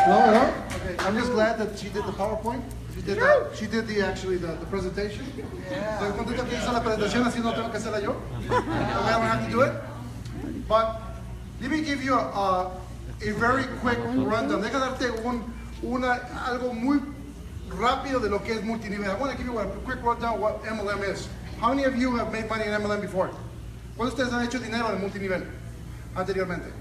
No, no? Okay, I'm just glad that she did the PowerPoint. She did the presentation. Estoy contento que hizo la presentación, así no tengo que hacerla yo. I don't have to do it. But let me give you a very quick rundown. Deja darte algo muy rápido de lo que es multinivel. I want to give you a quick rundown of what MLM is. How many of you have made money in MLM before? ¿Cuántos de ustedes han hecho dinero en multinivel anteriormente?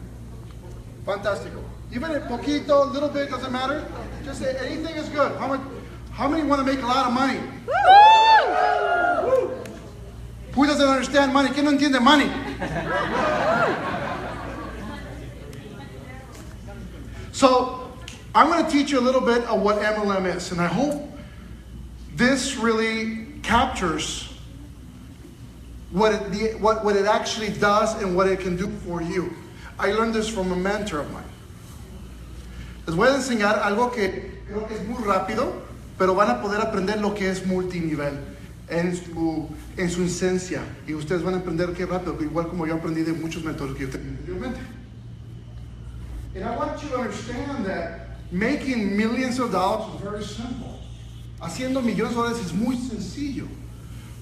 Fantástico. Even a poquito, a little bit, doesn't matter. Just say anything is good. How many want to make a lot of money? Woo! Who doesn't understand money? ¿Quién no entiende money? So, I'm going to teach you a little bit of what MLM is, and I hope this really captures what it actually does and what it can do for you. I learned this from a mentor of mine. Les voy a enseñar algo que creo que es muy rápido, pero van a poder aprender lo que es multinivel en su esencia. Y ustedes van a aprender qué rápido, igual como yo aprendí de muchos mentores que yo tenía anteriormente. And I want you to understand that making millions of dollars is very simple. Haciendo millones de dólares es muy sencillo.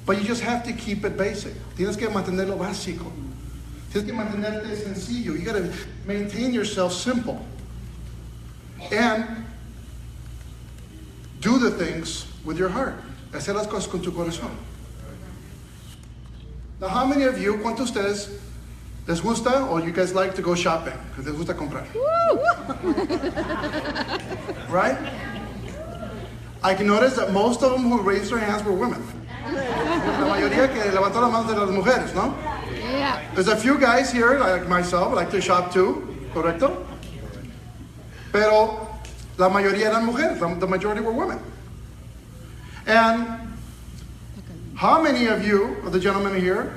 But you just have to keep it basic. Tienes que mantenerlo básico. Tienes que mantenerte sencillo. You got to maintain yourself simple. And do the things with your heart. Hacer las cosas con tu corazón. Now, how many of you, ¿cuántos de ustedes les gusta or you guys like to go shopping? Les gusta comprar. Right? I can notice that most of them who raised their hands were women. La mayoría que levantó las manos de las mujeres, ¿no? Yeah. There's a few guys here, like myself, like to shop too, ¿correcto? Pero la mayoría eran mujeres, the majority were women. And how many of you, of the gentlemen here,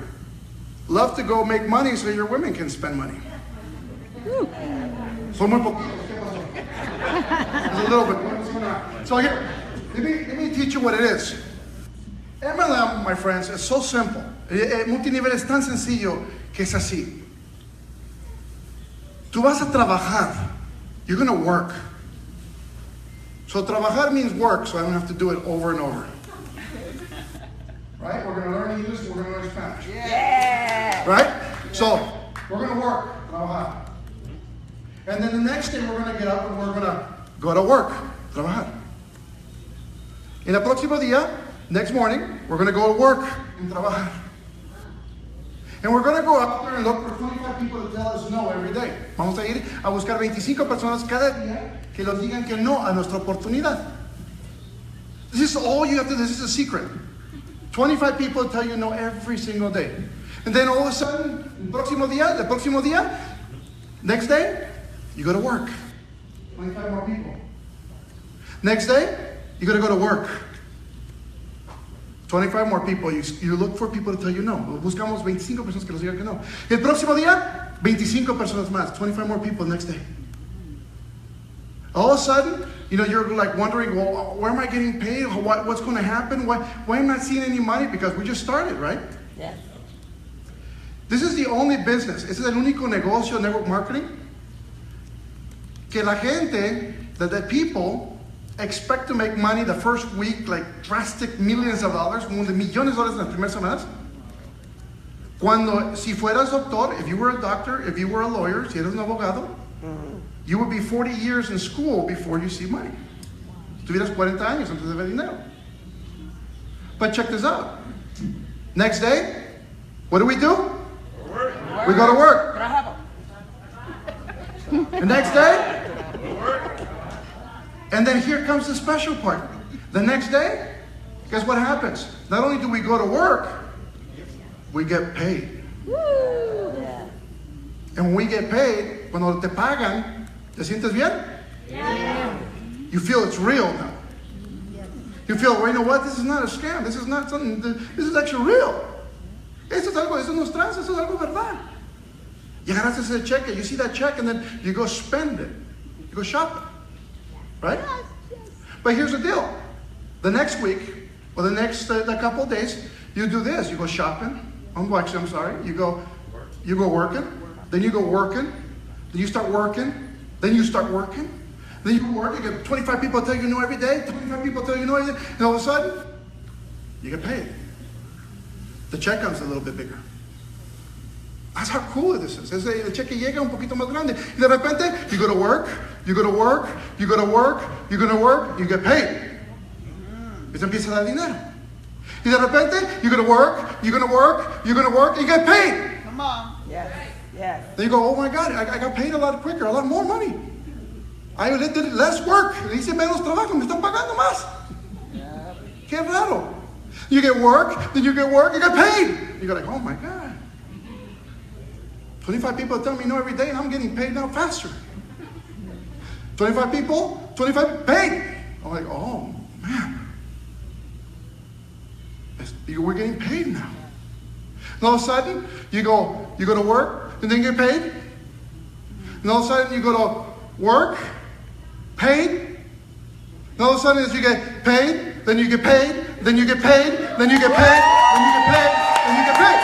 love to go make money so your women can spend money? Son muy poquitos. There's a little bit. So here, let me teach you what it is. MLM, my friends, is so simple. Multinivel es tan sencillo que es así. Tú vas a trabajar. You're going to work. So trabajar means work, so I don't have to do it over and over. Right? We're going to learn English, we're going to learn Spanish. Yeah. Right? So we're going to work. Trabajar. And then the next day we're going to get up and we're going to go to work. Trabajar. En el próximo día, next morning, we're going to go to work and trabajar. And we're going to go out there and look for 25 people to tell us no every day. Vamos a ir a buscar 25 personas cada día que nos digan que no a nuestra oportunidad. This is all you have to do. This is a secret. 25 people tell you no every single day. And then all of a sudden, el próximo día, next day, you go to work. 25 more people. Next day, you got to go to work. 25 more people. You look for people to tell you no. Buscamos 25 personas que nos digan que no. El próximo día, 25 personas más. 25 more people next day. All of a sudden, you're like wondering, well, where am I getting paid? What's going to happen? Why am I not seeing any money? Because we just started, right? Yes. This is the only business. Este es el único negocio, network marketing, que la gente, that the people expect to make money the first week, like drastic millions of dollars, millones de dólares en las primeras semanas. Cuando, si fueras doctor, if you were a doctor, if you were a lawyer, si eres un abogado, you would be 40 years in school before you see money. Tuvieras 40 años antes de ver dinero. But check this out. Next day, what do? We go to work. The next day, and then here comes the special part. The next day, guess what happens? Not only do we go to work, we get paid. And when we get paid, cuando te pagan, ¿te sientes bien? Yeah. You feel it's real now. You feel, well, you know what? This is not a scam. This is not something, this is actually real. Eso no es trance, eso es algo verdad. Y agarras ese cheque, you see that check, and then you go spend it. You go shopping. Right? Yes. But here's the deal. The next week, or the next the couple of days, you do this. You go shopping. I'm sorry. You go working. Then you go working. Then you start working. Then you start working. Then you work, you get 25 people tell you no every day, 25 people tell you no every day, and all of a sudden, you get paid. The check comes a little bit bigger. That's how cool this is. El cheque llega un poquito más grande. Y de repente, you go to work, you go to work, you go to work, you go to work, you get paid. Y te empieza a dar dinero. Y de repente, you go to work, you're going to work, you're going to work, and you get paid. Come on. Yes. Yes. Then you go, oh my God, I got paid a lot quicker, a lot more money. I did less work. Hice menos trabajo, me están pagando más. Qué raro. You get work, then you get work, you get paid. You go like, oh my God. 25 people tell me no every day, and I'm getting paid now faster. 25 people, 25 paid. I'm like, oh man. We're getting paid now. And all of a sudden, you go to work, and then you get paid. And all of a sudden, you go to work, paid. And all of a sudden, as you get paid, then you get paid, then you get paid, then you get paid, then you get paid, then you get paid.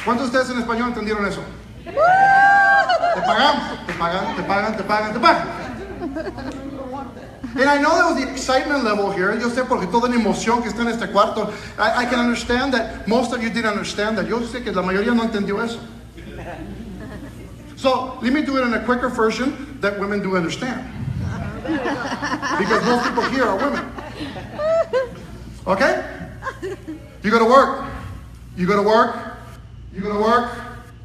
¿Cuántos de ustedes en español entendieron eso? Te pagamos, te pagan, te pagan, te pagan, te pagan. And I know there was the excitement level here. Yo sé porque toda la emoción que está en este cuarto. I can understand that most of you didn't understand that. Yo sé que la mayoría no entendió eso. So let me do it in a quicker version that women do understand. Because most people here are women. Okay? You go to work. You go to work. You go to work.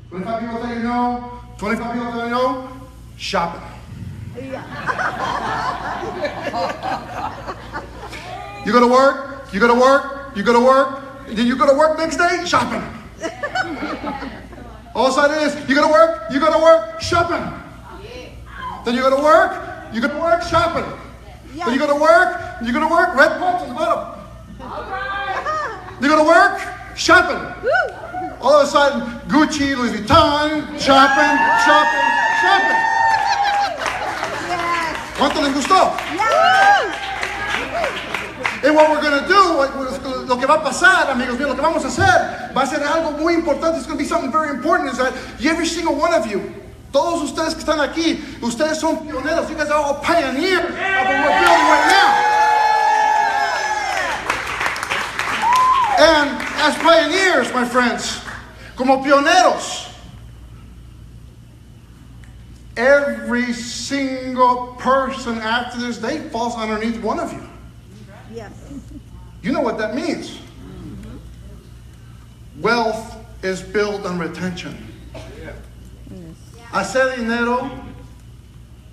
25 people tell you no. 25 people tell you no. Shopping. You go to work. You go to work. You go to work. Then you go to work next day. Shopping. All of a sudden it is, you go to work, you go to work, shopping. Then you go to work, shopping. Then you go to work, red pumps on the bottom. You go to work, shopping. All of a sudden, Gucci, Louis Vuitton, shopping. ¿Cuánto les gustó? And what we're going to do, lo que va a pasar, amigos míos, lo que vamos a hacer, va a ser algo muy importante. It's going to be something very important. Is that every single one of you, todos ustedes que están aquí, ustedes son pioneros. You guys are all pioneers of what we're building right now. And as pioneers, my friends, como pioneros, every single person after this day falls underneath one of you. Yes. You know what that means. Wealth is built on retention. Hacer dinero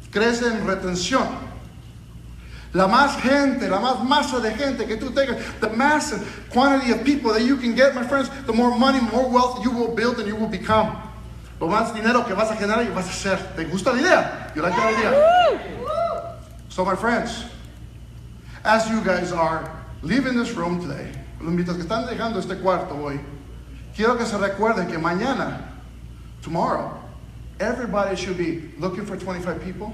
crece en retención. La más gente, la más masa de gente que tú tengas, the massive quantity of people that you can get, my friends, the more money, more wealth you will build and you will become. Lo más dinero que vas a generar y vas a hacer. ¿Te gusta la idea? You like that idea? So, my friends, as you guys are leaving this room today, mientras que están dejando este cuarto hoy, quiero que se recuerden que mañana, tomorrow, everybody should be looking for 25 people,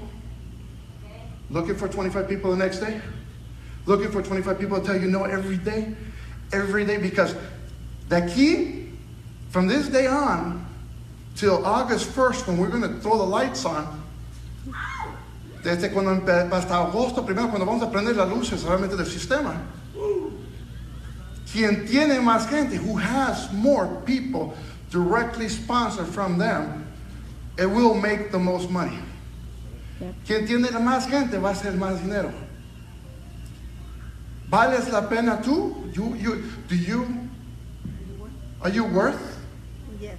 looking for 25 people the next day, looking for 25 people to tell you no every day, because de aquí, from this day on, till August 1st, when we're going to throw the lights on, desde cuando hasta agosto primero, cuando vamos a prender las luces realmente del sistema. Quien tiene más gente, who has more people directly sponsored from them, it will make the most money. Quien tiene más gente va a hacer más dinero. ¿Vales la pena tú? Are you worth? Yes.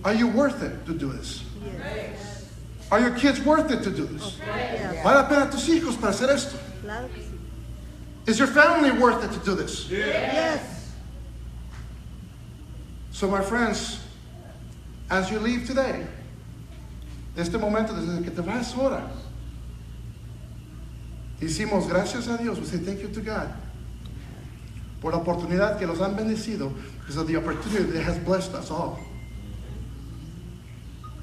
Are you worth it to do this? Yes. Are your kids worth it to do this? Yes. ¿Vale la pena tus hijos para hacer esto? Claro que sí. Is your family worth it to do this? Yes. So, my friends, as you leave today, este momento desde que te vas ahora, hicimos gracias a Dios. We say thank you to God por la oportunidad que los han bendecido, because of the opportunity that has blessed us all.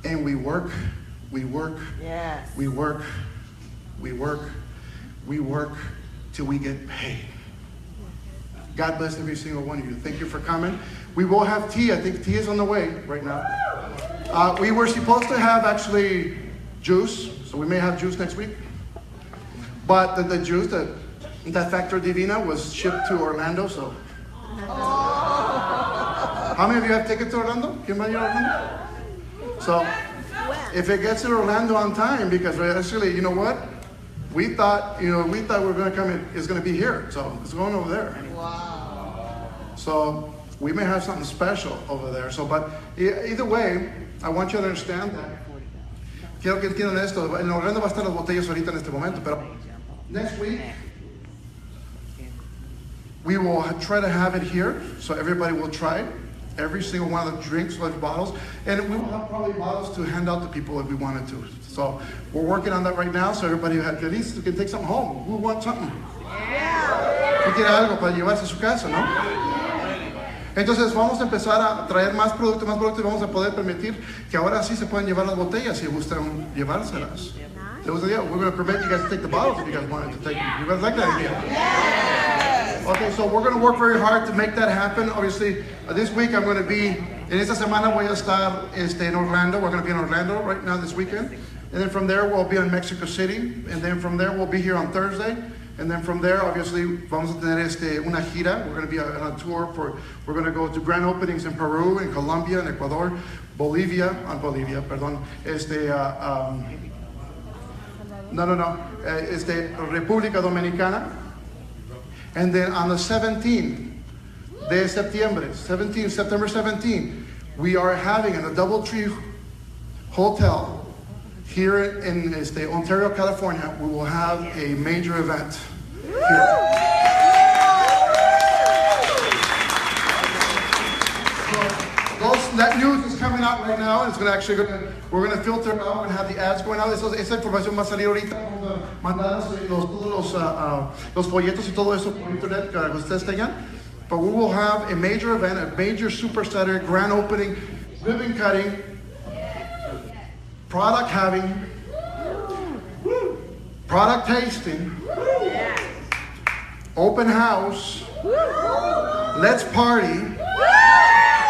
And we work. Yes. We work till we get paid. God bless every single one of you. Thank you for coming. We will have tea. I think tea is on the way right now. We were supposed to have actually juice, so we may have juice next week. But the juice, that Vida Divina was shipped to Orlando, so. How many of you have tickets to Orlando? ¿Quién va a ir a Orlando? So, if it gets to Orlando on time, because actually, you know what? We thought we were going to come in, it's going to be here, so it's going over there. Wow. So, we may have something special over there. So, but either way, I want you to understand that. Quiero que entiendan esto. En Orlando va a estar las botellas ahorita en este momento, pero next week, we will try to have it here, so everybody will try it. Every single one of the drinks, like bottles, and we will have probably bottles to hand out to people if we wanted to. So we're working on that right now, so everybody at least can take something home. Who wants something? ¿Quién quiere algo para llevarse a su casa, no? Entonces vamos a empezar a traer más productos y vamos a poder permitir que ahora sí se puedan llevar las botellas si gustan llevárselas. We're going to permit you guys to take the bottles if you guys wanted to take them. You guys like that idea? Okay, so we're going to work very hard to make that happen. Obviously, this week I'm going to be, en esta semana voy a estar en Orlando. We're going to be in Orlando right now this weekend. And then from there, we'll be in Mexico City. And then from there, we'll be here on Thursday. And then from there, obviously, vamos a tener una gira. We're going to be on a tour we're going to go to grand openings in Peru, in Colombia, in Ecuador, Bolivia, República Dominicana. And then on the 17th de Septiembre, September 17, we are having in the DoubleTree Hotel here in Ontario, California, we will have a major event here. That news is coming out right now. It's we're going to filter it out. We're going to have the ads going out. Esa información va a salir ahorita. Vamos a mandar todos los folletos y todo eso por internet para que ustedes tengan. But we will have a major event, a major super Saturday, grand opening, ribbon cutting, product having, product tasting, open house, let's party.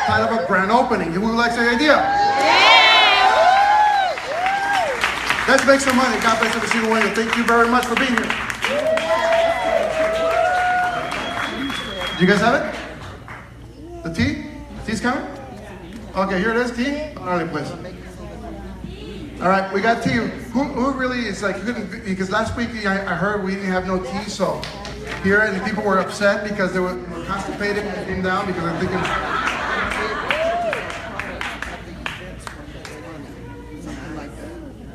Kind of a grand opening. Who would like the idea? Let's make some money. God bless every single one of you. Thank you very much for being here. Do you guys have it? The tea? The tea's coming? Okay, here it is, tea. All right, please. All right, we got tea. Who really is like, because last week I heard we didn't have no tea, so here, and people were upset because they were constipated and came down because I'm thinking.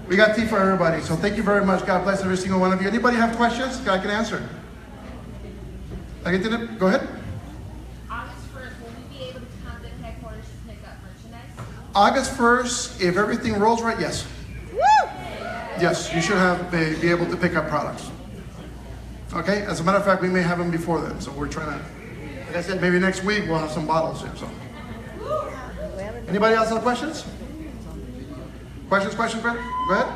We got tea for everybody, so thank you very much. God bless every single one of you. Anybody have questions? I can answer. Go ahead. August 1st, will we be able to come to headquarters to pick up merchandise? August 1st, if everything rolls right, yes. Woo! Yes, you should be able to pick up products. Okay? As a matter of fact, we may have them before then, so we're trying to, like I said, maybe next week we'll have some bottles here. So, anybody else have questions? Questions, Fred? Go ahead.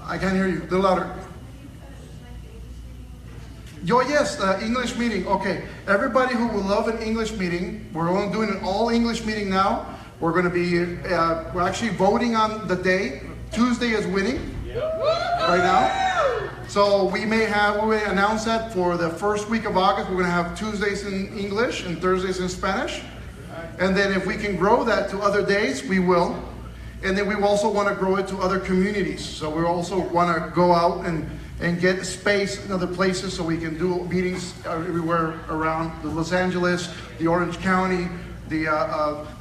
I can't hear you. A little louder. Yes, English meeting. Okay, everybody who will love an English meeting, we're only doing an all English meeting now. We're going to be, we're actually voting on the day. Tuesday is winning right now. So we may announce that for the first week of August. We're going to have Tuesdays in English and Thursdays in Spanish. And then if we can grow that to other days, we will. And then we also want to grow it to other communities. So we also want to go out and get space in other places so we can do meetings everywhere around the Los Angeles, the Orange County, the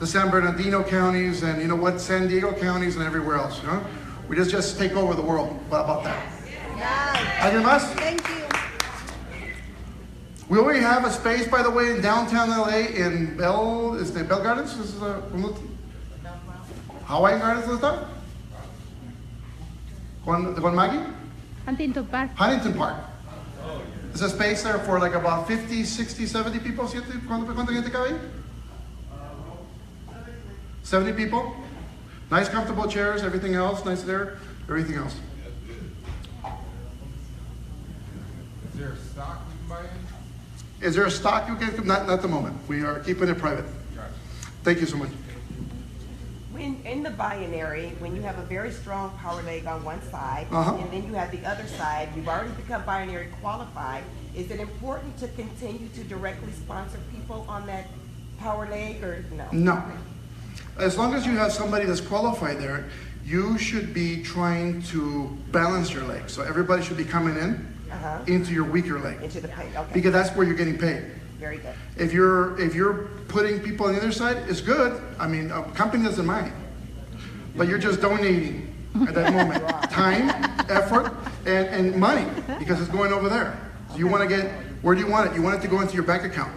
San Bernardino counties, and San Diego counties and everywhere else. We just take over the world. What about that? ¿Alguien más? Thank you. We already have a space, by the way, in downtown LA in Bell Gardens? This is Hawaiian Gardens, ¿dónde está? Juan Maggie? Huntington Park. Huntington Park. There's a space there for like about 50, 60, 70 people. ¿Cuánta gente cabe ahí? 70 people. Nice comfortable chairs, everything else, nice there, everything else. Is there a stock we can buy in? Is there a stock you can? Not at the moment. We are keeping it private. Gotcha. Thank you so much. When in the binary, when you have a very strong power leg on one side, and then you have the other side, you've already become binary qualified. Is it important to continue to directly sponsor people on that power leg, or no? No. As long as you have somebody that's qualified there, you should be trying to balance your legs. So everybody should be coming in into your weaker leg. Into the pay, okay. Because that's where you're getting paid. Very good. If you're putting people on the other side, it's good. I mean, a company doesn't mind. But you're just donating at that moment. Time, effort, and money, because it's going over there. So you want to get, where do you want it? You want it to go into your bank account.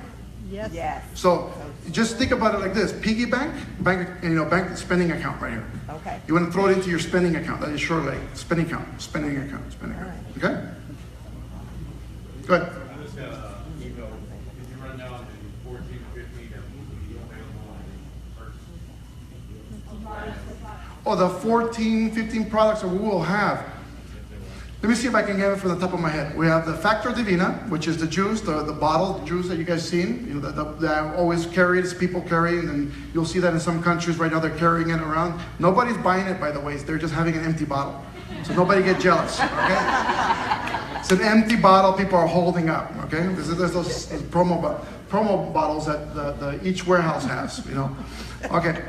Yes. Yes. So just think about it like this: piggy bank, bank spending account right here. Okay. You want to throw it into your spending account. That is short leg. Spending account. Spending account. Spending account. Okay. Good. I just got an email. Did you run down the 14, 15 that will be available on first? Oh, the 14, 15 products that we will have. Let me see if I can get it from the top of my head. We have the Vida Divina, which is the juice, the bottle juice that you guys seen. You know, that I always carry it, people carry it, and you'll see that in some countries right now they're carrying it around. Nobody's buying it, by the way. They're just having an empty bottle. So nobody get jealous, okay? It's an empty bottle people are holding up, okay? There's those promo bottles that each warehouse has, you know? Okay.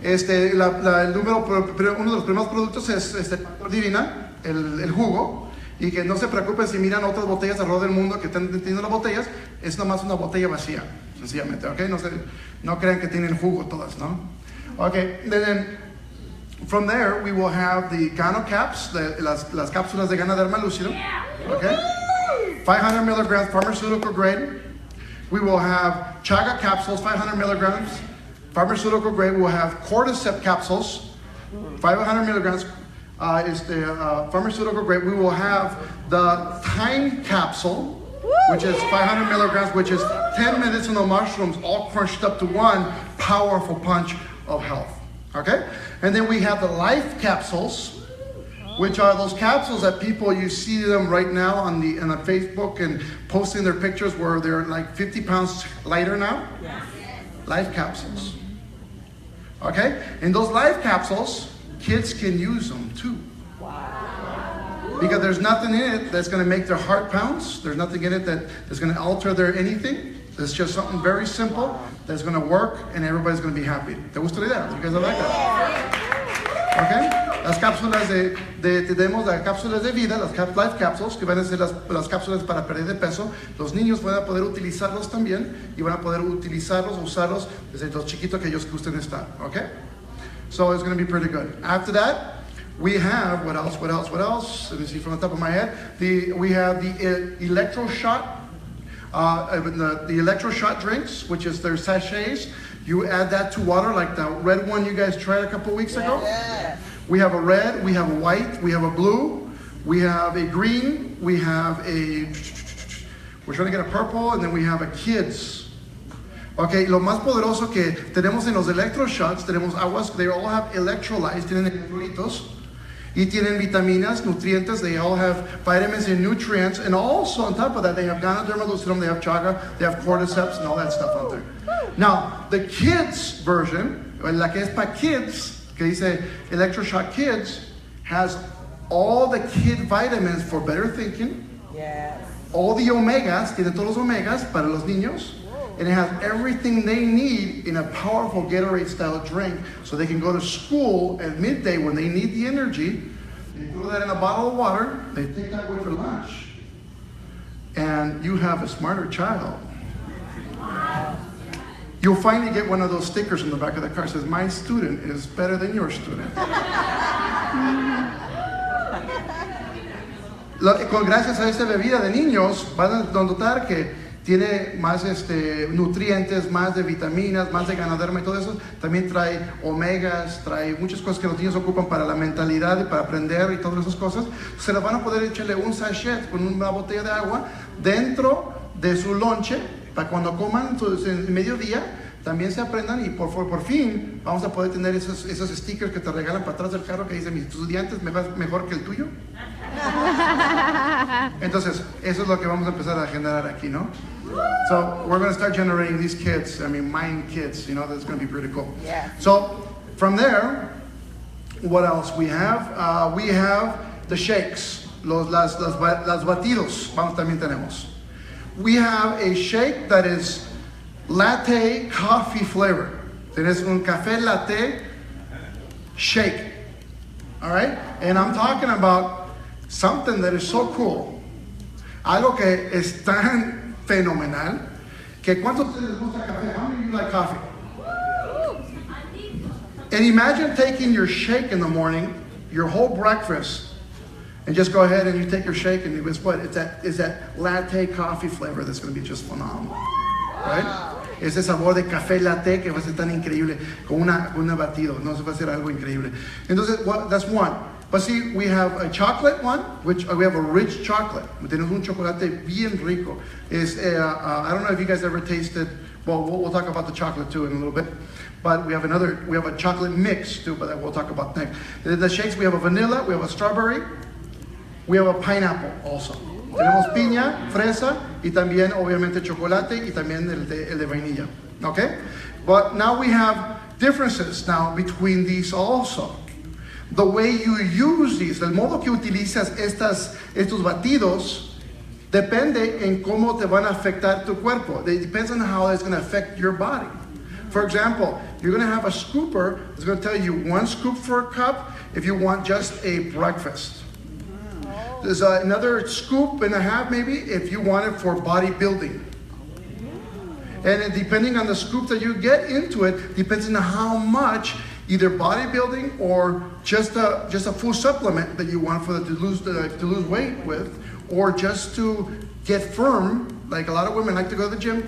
Uno de los primeros productos es Vida Divina, el jugo, y que no se preocupen si miran otras botellas alrededor del mundo que están teniendo las botellas, es nomás una botella vacía, sencillamente, ¿ok? No crean que tienen jugo todas, ¿no? Okay, then from there we will have the Gano caps, las cápsulas de Ganoderma lúcido, okay? 500 milligrams pharmaceutical grade. We will have Chaga capsules, 500 milligrams. Pharmaceutical grade, we will have cordyceps capsules, 500 milligrams is the pharmaceutical grade. We will have the thyme capsule, which is 500 milligrams, which is 10 medicinal mushrooms all crunched up to one powerful punch of health. Okay? And then we have the life capsules, which are those capsules that people, you see them right now on the Facebook and posting their pictures where they're like 50 pounds lighter now. Yes. Life capsules. Okay? And those life capsules, kids can use them too. Wow. Because there's nothing in it that's going to make their heart pounce. There's nothing in it that's going to alter their anything. It's just something very simple that's going to work and everybody's going to be happy. ¿Te gusta la idea? You guys like that? Okay? Las cápsulas tenemos las cápsulas de vida, las life capsules, que van a ser las cápsulas para perder de peso. Los niños van a poder utilizarlos también y van a poder usarlos desde los chiquitos que ellos gusten estar. Okay? So it's going to be pretty good. After that, we have, what else? Let me see from the top of my head. We have the electroshock, the electroshock drinks, which is their sachets. You add that to water, like the red one you guys tried a couple weeks ago. Yes. We have a red, we have a white, we have a blue, we have a green, we're trying to get a purple, and then we have a kids. Okay, lo más poderoso que tenemos en los electroshots, tenemos aguas, they all have electrolytes, tienen electrolitos, y tienen vitaminas, nutrientes, they all have vitamins and nutrients, and also on top of that, they have Ganoderma lucidum, they have chaga, they have cordyceps, and all that stuff out there. Now, the kids version, la que es para kids, que dice Electroshock Kids, has all the kid vitamins for better thinking, Yes. all the omegas, tiene todos los omegas para los niños, and it has everything they need in a powerful Gatorade style drink so they can go to school at midday when they need the energy. They throw that in a bottle of water, they take that with their lunch, and you have a smarter child. You'll finally get one of those stickers on the back of the car that says, "My student is better than your student." Gracias a esta bebida de niños, van a notar que tiene más nutrientes, más de vitaminas, más de ganoderma y todo eso. También trae omegas, trae muchas cosas que los niños ocupan para la mentalidad y para aprender y todas esas cosas. Se las van a poder echarle un sachet con una botella de agua dentro de su lonche para cuando coman en mediodía, también se aprendan y por fin vamos a poder tener esos stickers que te regalan para atrás del carro que dicen, mis estudiantes mejor que el tuyo. Entonces, eso es lo que vamos a empezar a generar aquí, ¿no? So, we're going to start generating these kids, mind kids, that's going to be pretty cool. Yeah. So, from there, what else we have? We have the shakes, las batidos, también tenemos. We have a shake that is latte coffee flavor. Tienes un café latte shake. All right? And I'm talking about something that is so cool. Algo que es tan fenomenal que ¿cuántos de ustedes les gusta café? How many of you like coffee? And imagine taking your shake in the morning, your whole breakfast, and just go ahead and you take your shake and guess what? It's that latte coffee flavor that's going to be just phenomenal. Right? Ese sabor de café latte que va a ser tan increíble, con una batido, no se va a hacer algo increíble. Entonces, that's one. But see, we have a chocolate one, which we have a rich chocolate. Tenemos un chocolate bien rico. I don't know if you guys ever tasted, we'll talk about the chocolate too in a little bit. But we have a chocolate mix too, but that we'll talk about next. The shakes, we have a vanilla, we have a strawberry, we have a pineapple also. Tenemos piña, fresa, y también obviamente chocolate, y también el de vainilla. Okay? But now we have differences now between these also. The way you use these, el modo que utilizas estos batidos, depende en cómo te van a afectar tu cuerpo. It depends on how it's going to affect your body. For example, you're going to have a scooper that's going to tell you 1 scoop for a cup if you want just a breakfast. There's another scoop and a half maybe if you want it for bodybuilding. And depending on the scoop that you get into it, depends on how much either bodybuilding or just a full supplement that you want to lose weight with, or just to get firm. Like a lot of women like to go to the gym.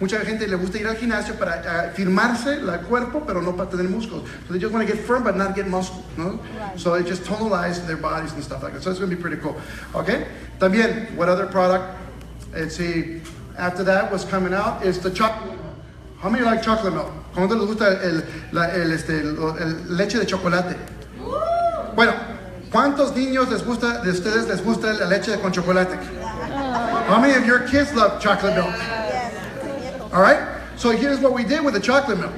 Mucha gente le gusta ir al gimnasio para firmarse el cuerpo, pero no para tener músculos. So they just want to get firm but not get muscle, no? Right. So they just tonalize their bodies and stuff like that. So it's going to be pretty cool. Okay? También, what other product? Let's see. After that, what's coming out is the chocolate milk. How many like chocolate milk? ¿Cómo les gusta el leche de chocolate? Bueno, ¿cuántos niños de ustedes les gusta la leche con chocolate? How many of your kids love chocolate milk? All right? So here's what we did with the chocolate milk.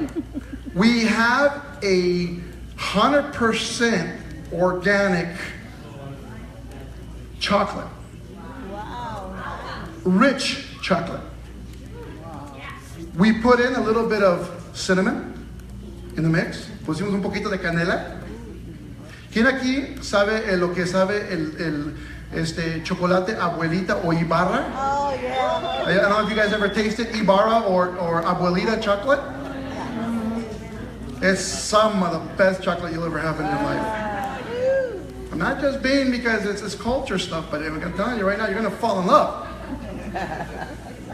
We have a 100% organic chocolate. Rich chocolate. We put in a little bit of cinnamon in the mix. Pusimos un poquito de canela. ¿Quién aquí sabe lo que sabe el chocolate abuelita o Ibarra? Oh, yeah. I don't know if you guys ever tasted Ibarra or abuelita chocolate. It's some of the best chocolate you'll ever have in your life. I'm not just being because it's culture stuff, but I'm telling you right now, you're going to fall in love.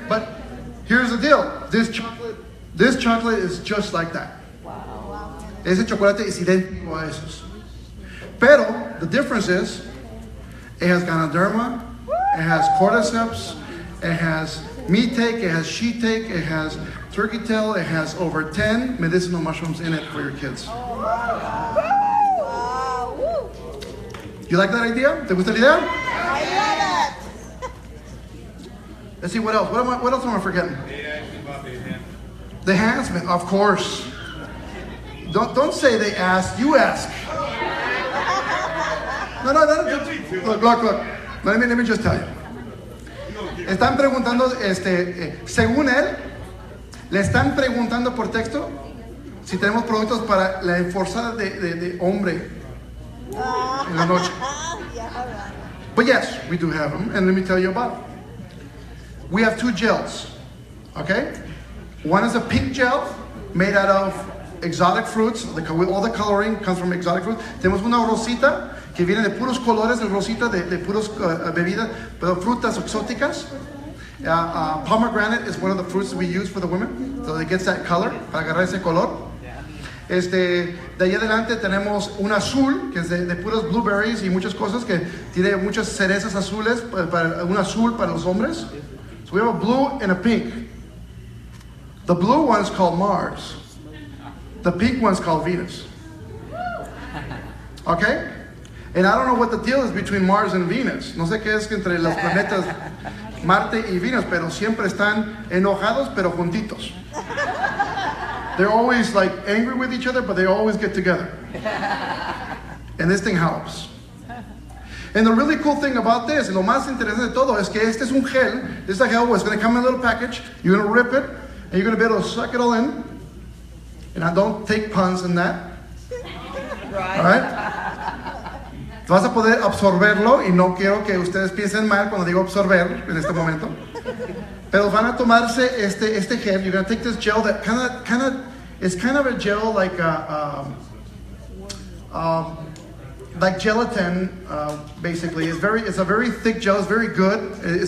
But here's the deal. This chocolate is just like that. Wow. Ese chocolate es idéntico a esos. Pero the difference is, it has ganoderma, it has cordyceps, it has meat take, it has sheet take, it has turkey tail, it has over 10 medicinal mushrooms in it for your kids. You like that idea? ¿Te gusta la idea? I love it. Let's see what else. What else am I forgetting? The enhancement, of course. Don't say they asked, you ask. No. Look. Let me just tell you. Están preguntando, según él, le están preguntando por texto si tenemos productos para la enforzada de hombre en la noche. But yes, we do have them, and let me tell you about them. We have 2 gels, okay? One is a pink gel made out of exotic fruits. All the coloring comes from exotic fruits. Tenemos una rosita que viene de puros colores, el rosita de puros bebidas, pero frutas exóticas. Pomegranate is one of the fruits that we use for the women, so it gets that color, para agarrar ese color. De ahí adelante tenemos un azul, que es de puros blueberries y muchas cosas, que tiene muchas cerezas azules, un azul para los hombres. So we have a blue and a pink. The blue one's called Mars. The pink one's called Venus. Okay? And I don't know what the deal is between Mars and Venus. No sé qué es que entre los planetas Marte y Venus, pero siempre están enojados, pero juntitos. They're always like angry with each other, but they always get together. And this thing helps. And the really cool thing about this, and lo más interesante de todo, es que este es un gel. This gel is going to come in a little package. You're going to rip it, and you're going to be able to suck it all in. And I don't take puns in that. All right? Vas a poder absorberlo, y no quiero que ustedes piensen mal cuando digo absorber en este momento. Pero van a tomarse este gel. You're going to take this gel that it's kind of a gel like like gelatin, basically. It's a very thick gel. It's very good. A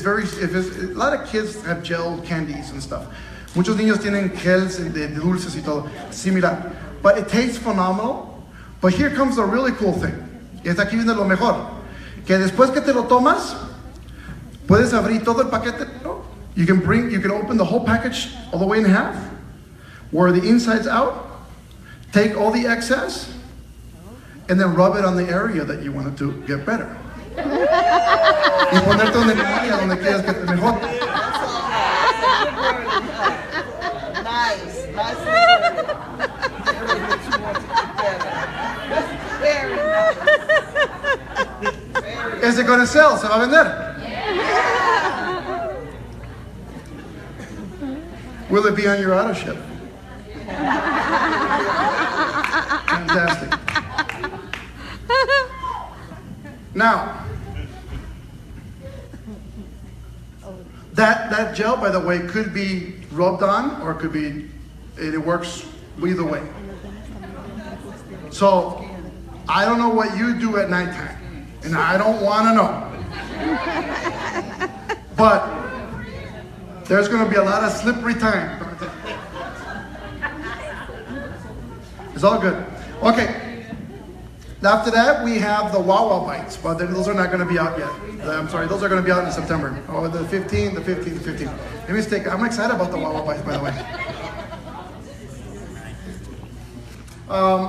lot of kids have gel candies and stuff. Muchos niños tienen gels de dulces y todo similar. But it tastes phenomenal. But here comes the really cool thing. Y está aquí viene lo mejor. Que después que te lo tomas, puedes abrir todo el paquete. You can open the whole package all the way in half, where the inside's out, take all the excess, and then rub it on the area that you want it to get better. Y ponerte donde quieras que te mejor. Nice. Is it going to sell? ¿Se va a vender? Will it be on your auto ship? Fantastic. Now, that gel, by the way, could be rubbed on, or it works either way. So, I don't know what you do at nighttime, and I don't want to know. But there's going to be a lot of slippery time. It's all good. Okay. After that, we have the Wawa Bites, but those are not going to be out yet. I'm sorry, those are going to be out in September. Oh, the 15th. I'm excited about the Wawa Bites, by the way.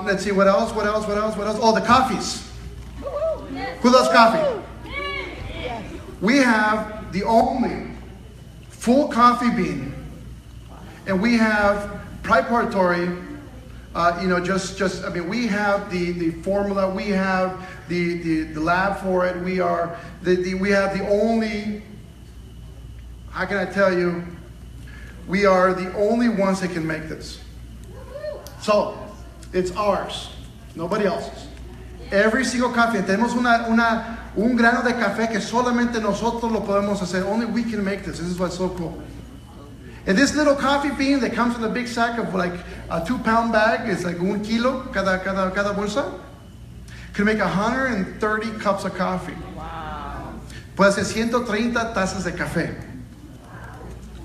Let's see, what else? Oh, the coffees. Who loves coffee? We have the only full coffee bean, and we have preparatory, we have the formula, we have the lab for it, we have the only, how can I tell you, we are the only ones that can make this. So, it's ours, nobody else's. Every single coffee, tenemos un grano de café que solamente nosotros lo podemos hacer. Only we can make this. This is what's so cool. And this little coffee bean that comes in a big sack of like a 2-pound bag, it's like 1 kilo cada bolsa, can make 130 cups of coffee. Wow. Puede ser 130 tazas de café.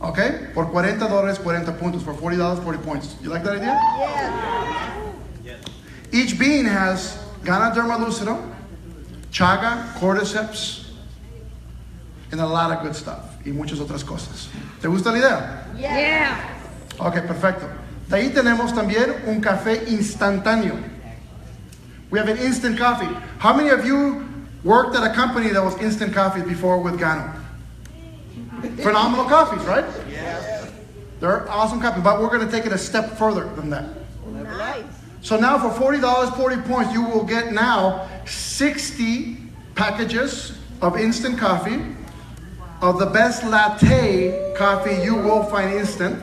Okay? Por $40, 40 puntos. For $40, 40 points. You like that idea? Yeah. Each bean has Ganoderma lucidum, chaga, cordyceps, and a lot of good stuff. Y muchas otras cosas. ¿Te gusta la idea? Yeah. Ok, perfecto. De ahí tenemos también un café instantáneo. We have an instant coffee. How many of you worked at a company that was instant coffee before with Gano? Phenomenal coffees, right? Yeah. They're awesome coffees, but we're going to take it a step further than that. Nice. So now for $40, 40 points, you will get now 60 packages of instant coffee, of the best latte coffee you will find instant,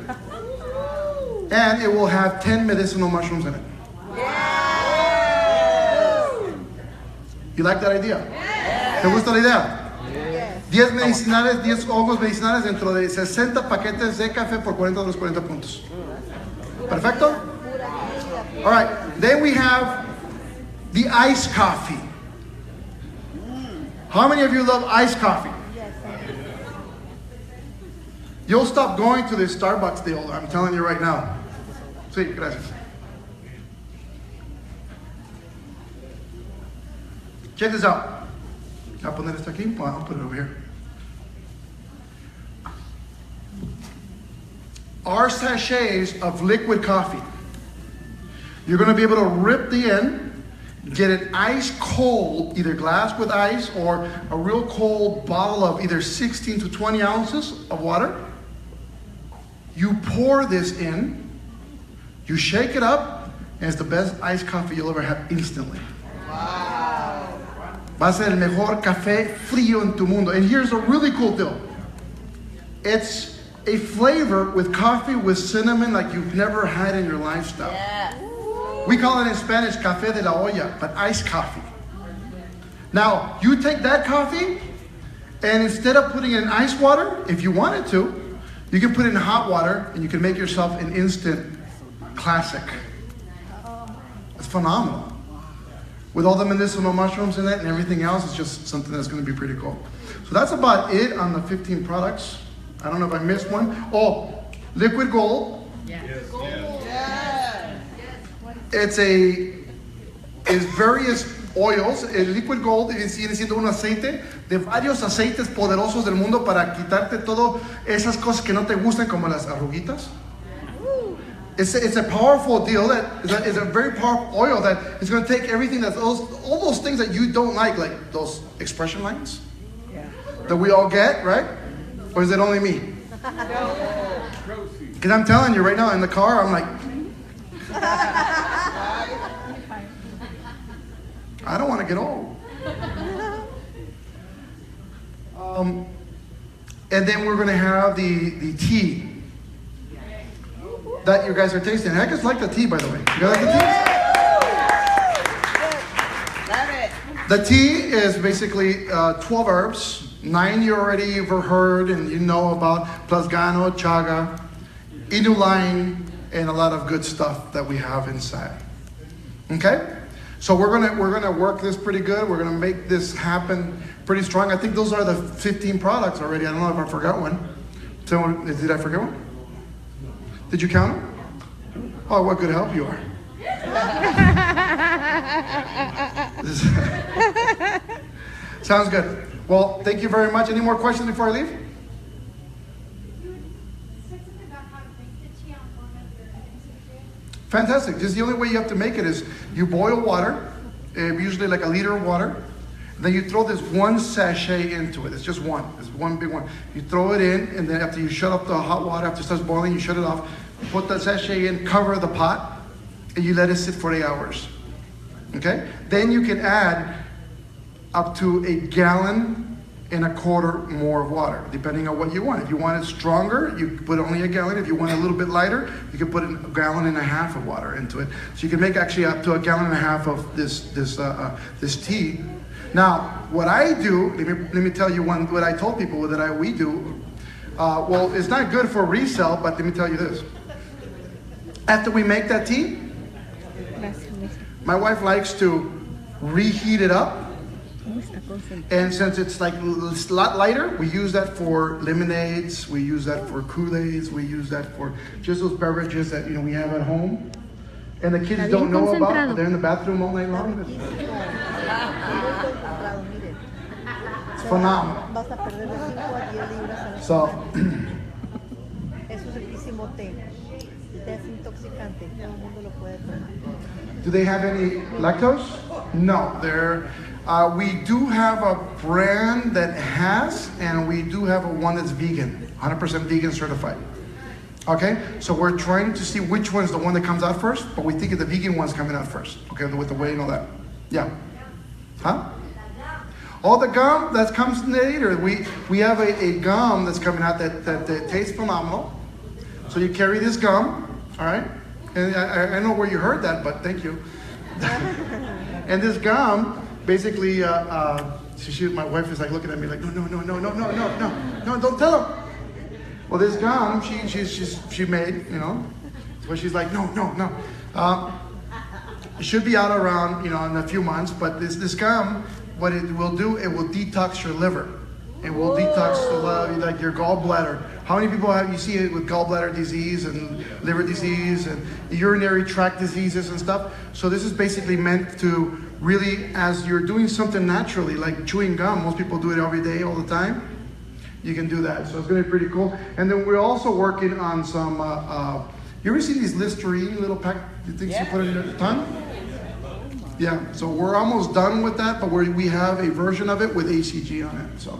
and it will have 10 medicinal mushrooms in it. You like that idea? ¿Te gusta la idea? 10 medicinales, 10 hongos medicinales dentro de 60 paquetes de café por $40, 40 puntos. Perfecto? All right, then we have the iced coffee. How many of you love iced coffee? You'll stop going to this Starbucks deal, I'm telling you right now. Sí, gracias. Check this out. I'll poner esto aquí. Well, I'll put it over here. are sachets of liquid coffee. You're going to be able to rip the end, get an ice cold, either glass with ice or a real cold bottle of either 16 to 20 ounces of water. You pour this in, you shake it up, and it's the best iced coffee you'll ever have instantly. Wow. Va a ser el mejor café frío en tu mundo. And here's a really cool deal. It's a flavor with coffee with cinnamon like you've never had in your lifestyle. Yeah. We call it in Spanish café de la olla, but iced coffee. Now, you take that coffee, and instead of putting it in ice water, if you wanted to, you can put it in hot water, and you can make yourself an instant classic. It's phenomenal. With all the medicinal mushrooms in it and everything else, it's just something that's going to be pretty cool. So that's about it on the 15 products. I don't know if I missed one. Oh, liquid gold. Yes. Es various oils. El liquid gold viene siendo un aceite de varios aceites poderosos del mundo para quitarte todo esas cosas que no te gustan como las arruguitas. It's a powerful deal it's a very powerful oil that is going to take everything all those things that you don't like those expression lines that we all get, right? Or is it only me? Because I'm telling you right now in the car, I'm like, I don't want to get old. And then we're going to have the tea that you guys are tasting. I just like the tea, by the way. You guys like the tea? Love it. The tea is basically 12 herbs. 9 you already ever heard and you know about. Plus gano, chaga, inulin, and a lot of good stuff that we have inside. Okay? So we're gonna work this pretty good. We're gonna make this happen pretty strong. I think those are the 15 products already. I don't know if I forgot one. Did I forget one? Did you count them? Oh, what good help you are. Sounds good. Well, thank you very much. Any more questions before I leave? You said something about how to make the tea on one of your Instagram. Fantastic. Just the only way you have to make it is you boil water, usually like a liter of water. Then you throw this one sachet into it. It's just one. It's one big one. You throw it in, and then after you shut off the hot water, after it starts boiling, you shut it off. Put the sachet in, cover the pot, and you let it sit for 8 hours. Okay? Then you can add up to 1.25 gallons more of water, depending on what you want. If you want it stronger, you put only 1 gallon. If you want it a little bit lighter, you can put 1.5 gallons of water into it. So you can make actually up to 1.5 gallons of this tea. Now, what I do, let me tell you what I told people that we do. Well, it's not good for resale, but let me tell you this. After we make that tea, my wife likes to reheat it up. And since it's a lot lighter, we use that for lemonades, we use that for Kool-Aids, we use that for just those beverages that we have at home. And the kids don't know about, but they're in the bathroom all night long. It's phenomenal. Vas a perder de 5 a 10 libras a la So, semana. Es un riquísimo té. Desintoxicante. Todo el mundo lo puede tomar. do they have any lactose? No. We do have a brand that has, and we do have one that's vegan, 100% vegan certified. Okay, so we're trying to see which one's the one that comes out first, but we think the vegan one's coming out first. Okay, with the weight and all that. Yeah. Huh? All the gum that comes later. We have a gum that's coming out that tastes phenomenal. So you carry this gum, all right? And I know where you heard that, but thank you. And this gum, basically, my wife is like looking at me like, no, don't tell him. Well, this gum, she made, so she's like, no. It should be out around, in a few months, but this gum, what it will do, it will detox your liver. It will detox like your gallbladder. How many people you see it with gallbladder disease and liver disease and urinary tract diseases and stuff? So this is basically meant to really, as you're doing something naturally, like chewing gum, most people do it every day, all the time. you can do that. So it's going to be pretty cool. And then we're also working on some, you ever see these Listerine little things you put in your tongue? Yeah, so we're almost done with that, but we have a version of it with ACG on it. So